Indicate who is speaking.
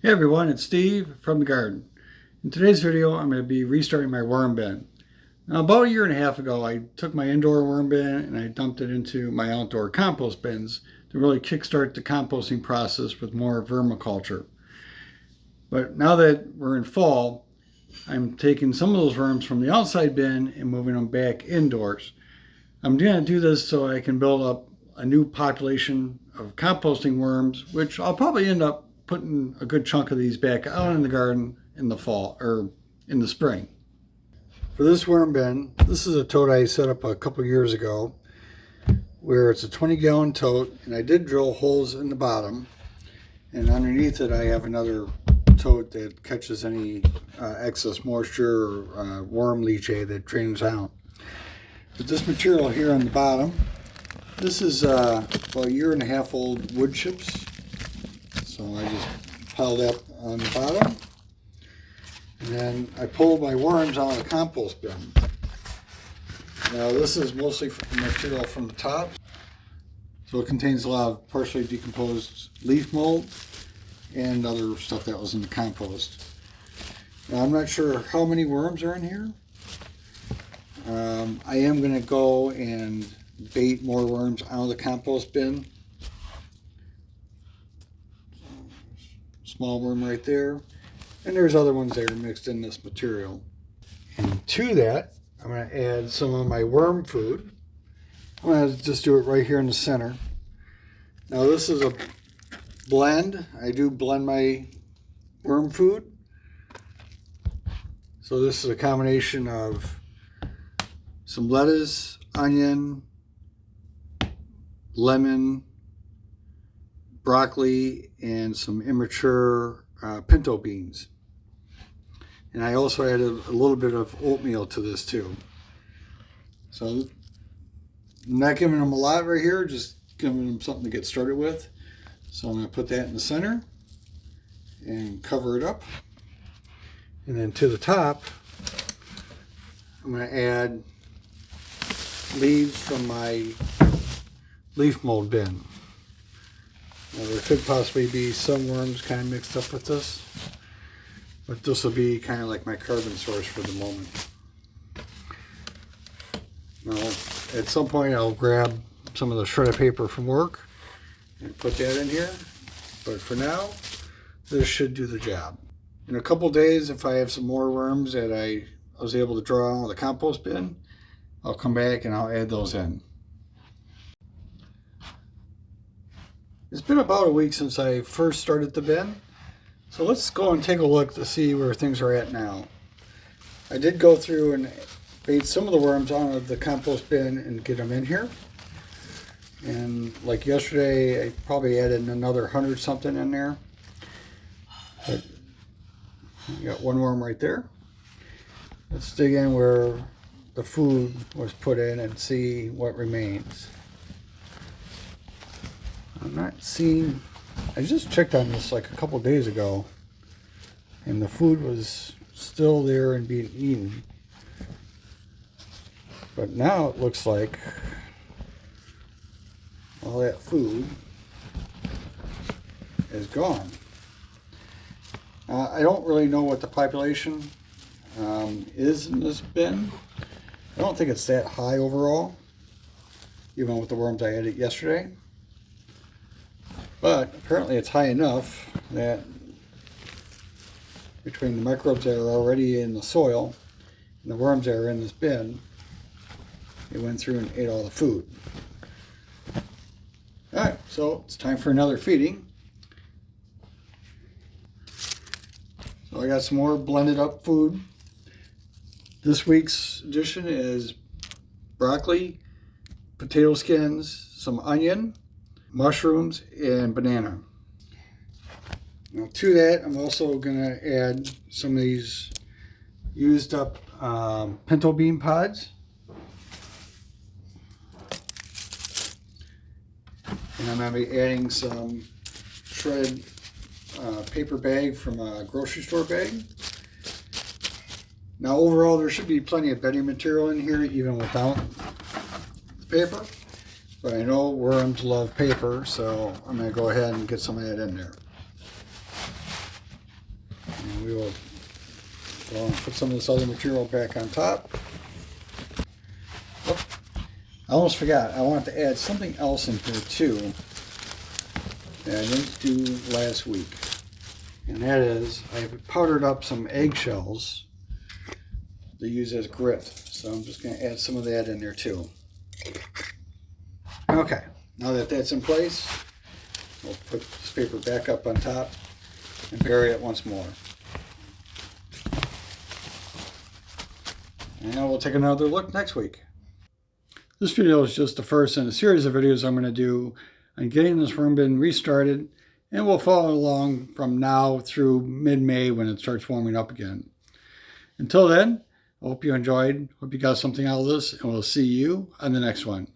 Speaker 1: Hey everyone, it's Steve from the garden. In today's video, I'm going to be restarting my worm bin. Now, about a year and a half ago, I took my indoor worm bin and I dumped it into my outdoor compost bins to really kickstart the composting process with more vermaculture. But now that we're in fall, I'm taking some of those worms from the outside bin and moving them back indoors. I'm going to do this so I can build up a new population of composting worms, which I'll probably end up putting a good chunk of these back out in the garden in the fall or in the spring. For this worm bin, this is a tote I set up a couple years ago where it's a 20-gallon tote, and I did drill holes in the bottom, and underneath it I have another tote that catches any excess moisture or worm leachate that drains out. But this material here on the bottom, this is about a year and a half old wood chips. So I just piled up on the bottom, and then I pulled my worms out of the compost bin. Now this is mostly material from the top, so it contains a lot of partially decomposed leaf mold and other stuff that was in the compost. Now I'm not sure how many worms are in here. I am going to go and bait more worms out of the compost bin. Small worm right there, and there's other ones that are mixed in this material. And to that, I'm going to add some of my worm food. I'm going to just do it right here in the center. Now this is a blend. I do blend my worm food. So this is a combination of some lettuce, onion, lemon, broccoli, and some immature pinto beans. And I also added a little bit of oatmeal to this too. So I'm not giving them a lot right here, just giving them something to get started with. So I'm going to put that in the center and cover it up. And then to the top, I'm going to add leaves from my leaf mold bin. Now, there could possibly be some worms kind of mixed up with this, but this will be kind of like my carbon source for the moment. Now, at some point I'll grab some of the shredded paper from work and put that in here, but for now, this should do the job. In a couple days, if I have some more worms that I was able to draw out of the compost bin, I'll come back and I'll add those in. It's been about a week since I first started the bin, so let's go and take a look to see where things are at now. I did go through and bait some of the worms out of the compost bin and get them in here. And like yesterday, I probably added another 100 something in there. But you got one worm right there. Let's dig in where the food was put in and see what remains. I'm not seeing, I just checked on this like a couple days ago, and the food was still there and being eaten. But now it looks like all that food is gone. I don't really know what the population is in this bin. I don't think it's that high overall, even with the worms I added yesterday. But apparently it's high enough that between the microbes that are already in the soil and the worms that are in this bin, they went through and ate all the food. Alright, so it's time for another feeding. So I got some more blended up food. This week's addition is broccoli, potato skins, some onion, mushrooms, and banana. Now to that, I'm also going to add some of these used up pinto bean pods. And I'm going to be adding some shredded paper bag from a grocery store bag. Now overall, there should be plenty of bedding material in here even without the paper. But I know worms love paper, so I'm going to go ahead and get some of that in there. we will put some of this other material back on top. Oh, I almost forgot. I wanted to add something else in here too that I didn't do last week. And that is, I powdered up some eggshells to use as grit. So I'm just going to add some of that in there too. Okay, now that that's in place, we'll put this paper back up on top and bury it once more. And we'll take another look next week. This video is just the first in a series of videos I'm going to do on getting this worm bin restarted, and we'll follow along from now through mid-May when it starts warming up again. Until then, I hope you enjoyed, hope you got something out of this, and we'll see you on the next one.